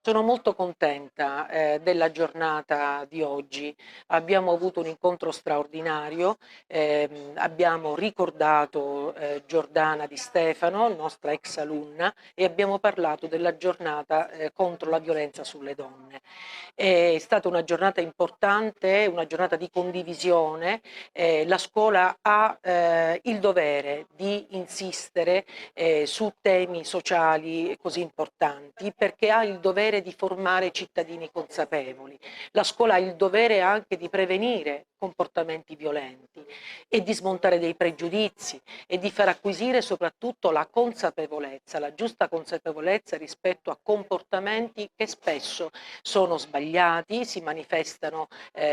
Sono molto contenta della giornata di oggi. Abbiamo avuto un incontro straordinario, abbiamo ricordato Giordana Di Stefano, nostra ex alunna, e abbiamo parlato della giornata contro la violenza sulle donne. È stata una giornata importante, una giornata di condivisione. La scuola ha il dovere di insistere su temi sociali così importanti, perché ha il dovere di formare cittadini consapevoli. La scuola ha il dovere anche di prevenire comportamenti violenti e di smontare dei pregiudizi e di far acquisire soprattutto la consapevolezza, la giusta consapevolezza rispetto a comportamenti che spesso sono sbagliati, si manifestano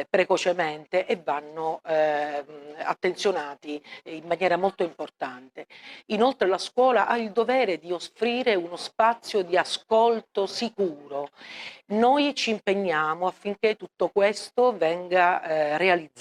precocemente e vanno attenzionati in maniera molto importante. Inoltre la scuola ha il dovere di offrire uno spazio di ascolto sicuro. Noi ci impegniamo affinché tutto questo venga realizzato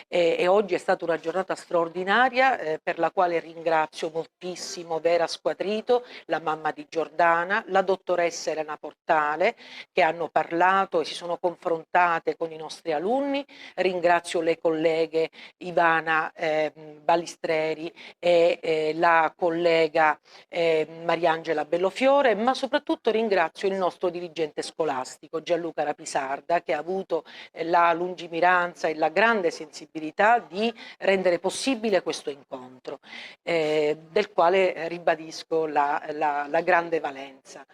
e oggi è stata una giornata straordinaria per la quale ringrazio moltissimo Vera Squatrito, la mamma di Giordana, la dottoressa Elena Portale, che hanno parlato e si sono confrontate con i nostri alunni. Ringrazio le colleghe Ivana Balistreri e la collega Mariangela Bellofiore, ma soprattutto ringrazio il nostro dirigente scolastico Gianluca Rapisarda, che ha avuto la lungimiranza e la grande sensibilità di rendere possibile questo incontro, del quale ribadisco la grande valenza.